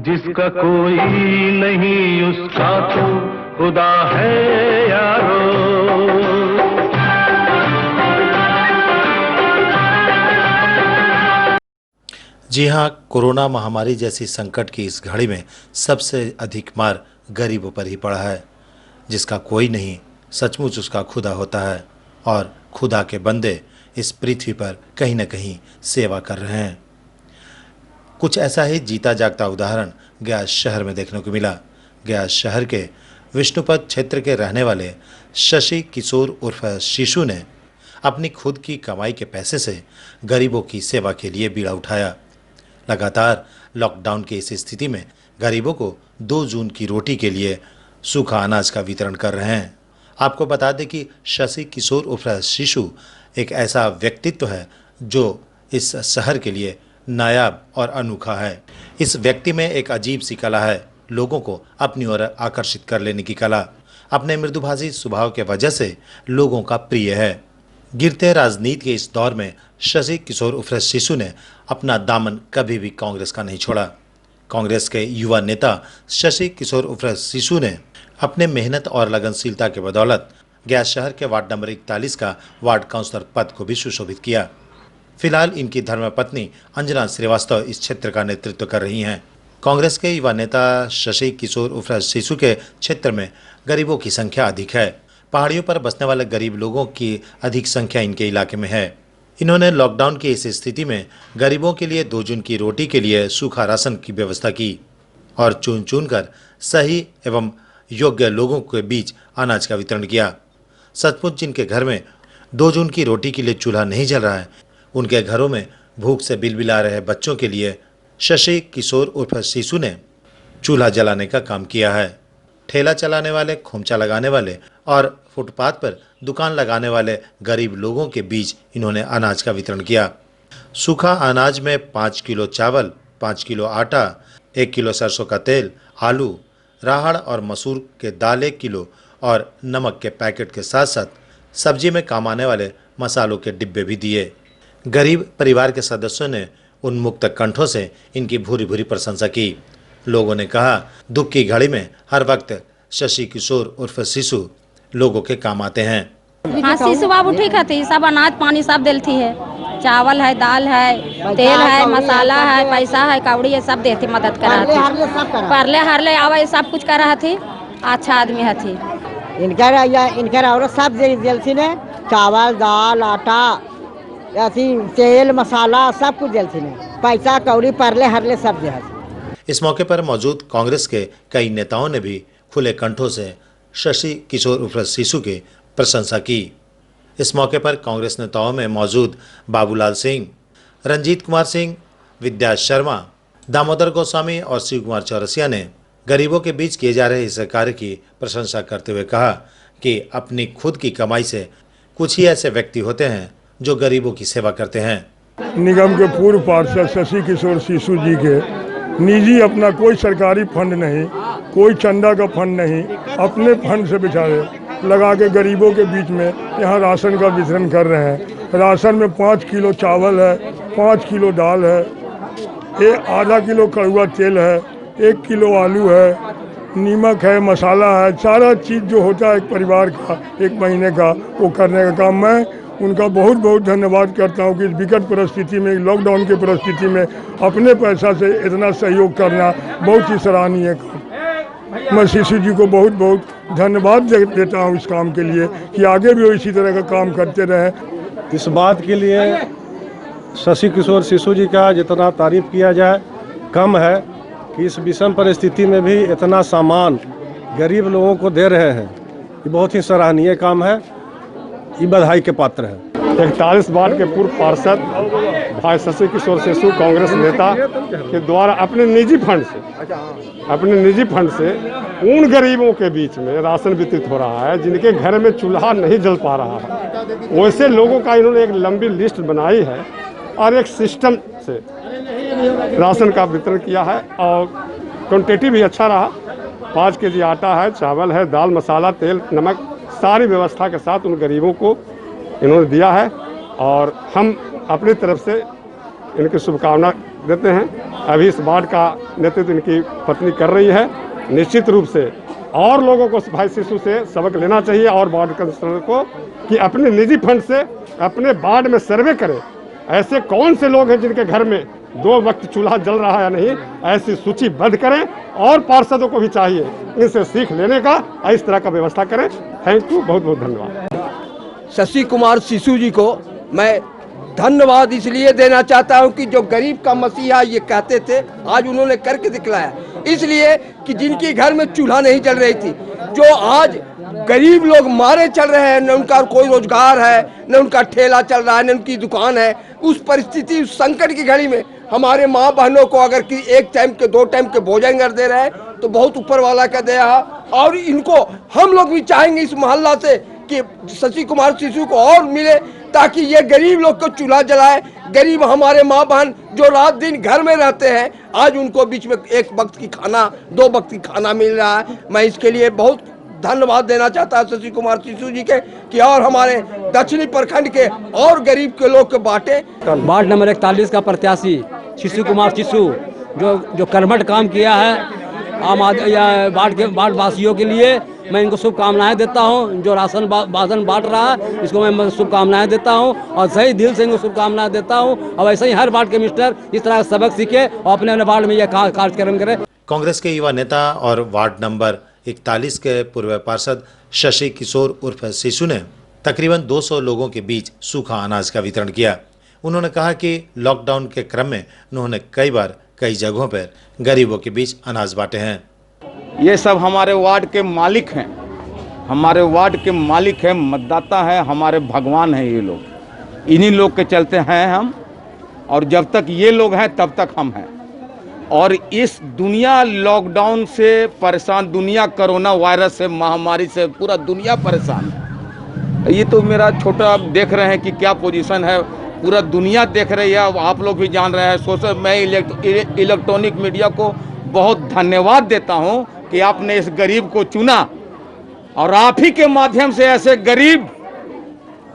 जिसका कोई नहीं उसका तो खुदा है यारो। जी हाँ, कोरोना महामारी जैसी संकट की इस घड़ी में सबसे अधिक मार गरीबों पर ही पड़ा है। जिसका कोई नहीं, सचमुच उसका खुदा होता है और खुदा के बंदे इस पृथ्वी पर कहीं न कहीं सेवा कर रहे हैं। कुछ ऐसा ही जीता जागता उदाहरण गया शहर में देखने को मिला। गया शहर के विष्णुपद क्षेत्र के रहने वाले शशि किशोर उर्फ शिशु ने अपनी खुद की कमाई के पैसे से गरीबों की सेवा के लिए बीड़ा उठाया। लगातार लॉकडाउन की इस स्थिति में गरीबों को 2 जून की रोटी के लिए सूखा अनाज का वितरण कर रहे हैं। आपको बता दें कि शशि किशोर उर्फ शिशु एक ऐसा व्यक्तित्व है जो इस शहर के लिए नायाब और अनोखा है। इस व्यक्ति में एक अजीब सी कला है, लोगों को अपनी ओर आकर्षित कर लेने की कला। अपने मृदुभाषी स्वभाव के वजह से लोगों का प्रिय है। गिरते राजनीति के इस दौर में शशि किशोर उर्फ शिशु ने अपना दामन कभी भी कांग्रेस का नहीं छोड़ा। कांग्रेस के युवा नेता शशि किशोर उर्फ शिशु ने अपने मेहनत और लगनशीलता के बदौलत गया शहर के वार्ड नंबर 41 का वार्ड काउंसलर पद को भी सुशोभित किया। फिलहाल इनकी धर्मपत्नी अंजना श्रीवास्तव इस क्षेत्र का नेतृत्व कर रही हैं। कांग्रेस के युवा नेता शशि किशोर उर्फ शिशु के क्षेत्र में गरीबों की संख्या अधिक है। पहाड़ियों पर बसने वाले गरीब लोगों की अधिक संख्या इनके इलाके में है। इन्होंने लॉकडाउन की इस स्थिति में गरीबों के लिए 2 जून की रोटी के लिए सूखा राशन की व्यवस्था की और चुन चुन कर सही एवं योग्य लोगों के बीच अनाज का वितरण किया। सचमुच जिनके घर में 2 जून की रोटी के लिए चूल्हा नहीं जल रहा है, उनके घरों में भूख से बिलबिला रहे बच्चों के लिए शशि किशोर उर्फ शिशु ने चूल्हा जलाने का काम किया है। ठेला चलाने वाले, खोमचा लगाने वाले और फुटपाथ पर दुकान लगाने वाले गरीब लोगों के बीच इन्होंने अनाज का वितरण किया। सूखा अनाज में 5 किलो चावल, 5 किलो आटा, 1 किलो सरसों का तेल, आलू, राहड़ और मसूर के दाल 1 किलो और नमक के पैकेट के साथ साथ सब्जी में काम आने वाले मसालों के डिब्बे भी दिए। गरीब परिवार के सदस्यों ने उन्मुक्त कंठों से इनकी भूरी भूरी प्रशंसा की। लोगों ने कहा, दुख की घड़ी में हर वक्त शशि किशोर उर्फ शिशु लोगों के काम आते हैं। हाँ, शिशु बाबू ठीक है, सब अनाज पानी सब देती है, चावल है, दाल है, तेल है, मसाला है, पैसा है, कौड़ी है, सब देती, मदद करा थी। परले हरले आवे सब कुछ कर रहा थी, अच्छा आदमी है थी। इनकर और सब देती ने, चावल दाल आटा ऐसी तेल मसाला सब कुछ देती ने, पैसा कौड़ी परले हरले सब दे। इस मौके पर मौजूद कांग्रेस के कई नेताओं ने भी खुले कंठों से शशि किशोर उर्फ शिशु की प्रशंसा की। इस मौके पर कांग्रेस नेताओं में मौजूद बाबूलाल सिंह, रंजीत कुमार सिंह, विद्या शर्मा, दामोदर गोस्वामी और शिव कुमार चौरसिया ने गरीबों के बीच किए जा रहे इस कार्य की प्रशंसा करते हुए कहा कि अपनी खुद की कमाई से कुछ ही ऐसे व्यक्ति होते हैं जो गरीबों की सेवा करते हैं। निगम के पूर्व पार्षद शशि किशोर शिशु जी के निजी अपना कोई सरकारी फंड नहीं, कोई चंदा का फंड नहीं, अपने फंड से बेचारे लगा के गरीबों के बीच में यहाँ राशन का वितरण कर रहे हैं। राशन में 5 किलो चावल है, 5 किलो दाल है, आधा किलो कड़वा तेल है, 1 किलो आलू है, नीमक है, मसाला है, सारा चीज़ जो होता है एक परिवार का 1 महीने का, वो करने का काम। मैं उनका बहुत बहुत धन्यवाद करता हूँ कि इस विकट परिस्थिति में, लॉकडाउन की परिस्थिति में अपने पैसा से इतना सहयोग करना बहुत ही सराहनीय काम। मैं शिशु जी को बहुत बहुत धन्यवाद देता हूँ इस काम के लिए कि आगे भी वो इसी तरह का काम करते रहें। इस बात के लिए शशि किशोर शिशु जी का जितना तारीफ किया जाए कम है कि इस विषम परिस्थिति में भी इतना सामान गरीब लोगों को दे रहे हैं, ये बहुत ही सराहनीय काम है, ये बधाई के पात्र है। 41 वार्ड के पूर्व पार्षद भाई शशि किशोर शिशु कांग्रेस नेता के द्वारा अपने निजी फंड से उन गरीबों के बीच में राशन वितरित हो रहा है जिनके घर में चूल्हा नहीं जल पा रहा है। वैसे लोगों का इन्होंने एक लंबी लिस्ट बनाई है और एक सिस्टम से राशन का वितरण किया है और क्वांटिटी भी अच्छा रहा। 5 केजी आटा है, चावल है, दाल मसाला तेल नमक सारी व्यवस्था के साथ उन गरीबों को इन्होंने दिया है और हम अपनी तरफ से इनकी शुभकामना देते हैं। अभी इस वार्ड का नेतृत्व इनकी पत्नी कर रही है। निश्चित रूप से और लोगों को भाई शिशु से सबक लेना चाहिए और वार्ड काउंसिलर को कि अपने निजी फंड से अपने वार्ड में सर्वे करें, ऐसे कौन से लोग हैं जिनके घर में 2 वक्त चूल्हा जल रहा है या नहीं, ऐसी सूचीबद्ध करें और पार्षदों को भी चाहिए इनसे सीख लेने का, इस तरह का व्यवस्था करें। थैंक यू, बहुत बहुत धन्यवाद। शशि कुमार शिशु जी को मैं धन्यवाद इसलिए देना चाहता हूं कि जो गरीब का मसीहा ये कहते थे, आज उन्होंने करके दिखलाया। इसलिए कि जिनके घर में चूल्हा नहीं जल रही थी, जो आज गरीब लोग मारे चल रहे हैं, न उनका कोई रोजगार है, न उनका ठेला चल रहा है, न उनकी दुकान है, उस परिस्थिति, उस संकट की घड़ी में हमारे माँ बहनों को अगर कि 1 टाइम के 2 टाइम के भोजन कर दे रहे हैं तो बहुत ऊपर वाला का दया है। और इनको हम लोग भी चाहेंगे इस मोहल्ला से कि शशि कुमार शिशु को और मिले, ताकि ये गरीब लोग को चूल्हा जलाए। गरीब हमारे माँ बहन जो रात दिन घर में रहते हैं, आज उनको बीच में 1 वक्त की खाना, 2 वक्त की खाना मिल रहा है। मैं इसके लिए बहुत धन्यवाद देना चाहता हूं शशि कुमार शिशु जी के कि और हमारे दक्षिणी प्रखंड के और गरीब के लोग के बांटे। वार्ड नंबर 41 का प्रत्याशी शिशु कुमार शिशु जो कर्मठ काम किया है आम वार्ड वासियों के लिए, मैं इनको शुभकामनाएं देता हूं। जो राशन बांट रहा है इसको मैं शुभकामनाएं देता हूं और सही दिल से इनको शुभकामनाएं देता हूं। और ऐसे ही हर वार्ड के मिनिस्टर इस तरह सबक सीखे और अपने अपने वार्ड में यह कार्यक्रम करें। कांग्रेस के युवा नेता और वार्ड नंबर 41 के पूर्व पार्षद शशि किशोर उर्फ शिशु ने तकरीबन 200 लोगों के बीच सूखा अनाज का वितरण किया। उन्होंने कहा कि लॉकडाउन के क्रम में उन्होंने कई बार कई जगहों पर गरीबों के बीच अनाज बांटे हैं। ये सब हमारे वार्ड के मालिक हैं, हमारे वार्ड के मालिक हैं, मतदाता हैं, हमारे भगवान हैं ये लोग। इन्हीं लोग के चलते हैं हम, और जब तक ये लोग हैं तब तक हम हैं। और इस दुनिया लॉकडाउन से परेशान, दुनिया कोरोना वायरस से, महामारी से पूरा दुनिया परेशान है। ये तो मेरा छोटा देख रहे हैं कि क्या पोजीशन है, पूरा दुनिया देख रही है, आप लोग भी जान रहे हैं। मैं इलेक्ट्रॉनिक मीडिया को बहुत धन्यवाद देता हूं कि आपने इस गरीब को चुना, और आप ही के माध्यम से ऐसे गरीब,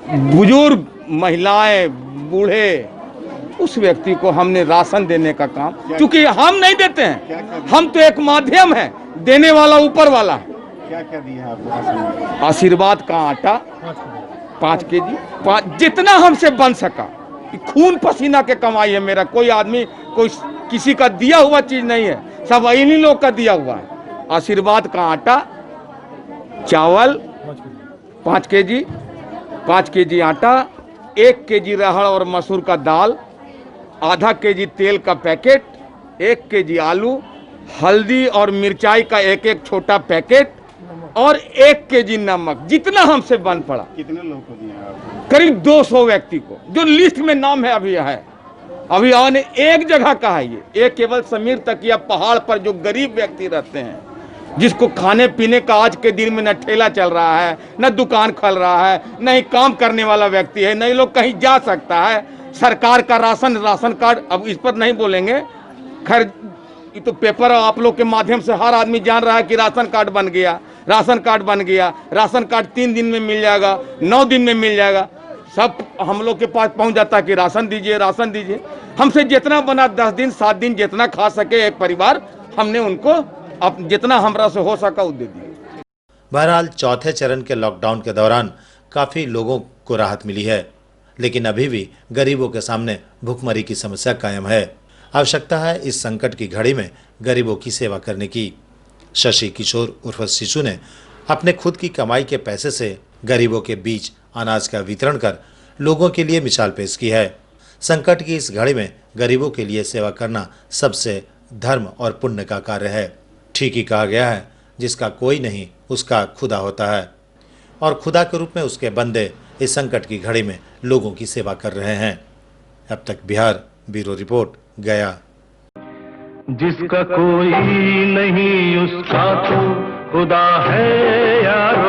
बुजुर्ग, महिलाएं, बूढ़े, उस व्यक्ति को हमने राशन देने का काम, क्योंकि हम नहीं देते हैं, हम तो एक माध्यम है, देने वाला ऊपर वाला है। क्या क्या दिया आपको? आशीर्वाद का आटा 5 केजी, जितना हमसे बन सका। खून पसीना के कमाई है मेरा, कोई आदमी कोई किसी का दिया हुआ चीज नहीं है, सब इन्हीं लोग का दिया हुआ है। आशीर्वाद का आटा, चावल 5 केजी, 5 केजी आटा, 1 केजी अरहर और मसूर का दाल, आधा केजी तेल का पैकेट, 1 केजी आलू, हल्दी और मिर्चाई का 1 छोटा पैकेट और 1 केजी नमक, जितना हमसे बन पड़ा। कितने लोगों को दिया आपने? करीब 200 व्यक्ति को, जो लिस्ट में नाम है अभी आने एक जगह का है ये केवल समीर तकिया पहाड़ पर जो गरीब व्यक्ति रहते हैं, जिसको खाने पीने का आज के दिन में न ठेला चल रहा है, न दुकान खोल रहा है, न ही काम करने वाला व्यक्ति है, न ही लोग कहीं जा सकता है। सरकार का राशन कार्ड, अब इस पर नहीं बोलेंगे, खैर ये तो पेपर आप लोग के माध्यम से हर आदमी जान रहा है कि राशन कार्ड बन गया, राशन कार्ड बन गया। राशन कार्ड 3 दिन में मिल जाएगा, 9 दिन में मिल जाएगा, सब हम लोग के पास पहुंच जाता है कि राशन दीजिए, राशन दीजिए। हमसे जितना बना 10 दिन 7 दिन जितना खा सके एक परिवार, हमने उनको अब जितना हमरा से हो सका वो दे दिए। बहरहाल चौथे चरण के लॉकडाउन के दौरान काफ़ी लोगों को राहत मिली है, लेकिन अभी भी गरीबों के सामने भूखमरी की समस्या कायम है। आवश्यकता है इस संकट की घड़ी में गरीबों की सेवा करने की। शशि किशोर उर्फ शिशु ने अपने खुद की कमाई के पैसे से गरीबों के बीच अनाज का वितरण कर लोगों के लिए मिसाल पेश की है। संकट की इस घड़ी में गरीबों के लिए सेवा करना सबसे धर्म और पुण्य का कार्य है। ठीक ही कहा गया है, जिसका कोई नहीं उसका खुदा होता है, और खुदा के रूप में उसके बंदे इस संकट की घड़ी में लोगों की सेवा कर रहे हैं। अब तक बिहार ब्यूरो रिपोर्ट, गया। जिसका कोई नहीं उसका तो खुदा है यारो।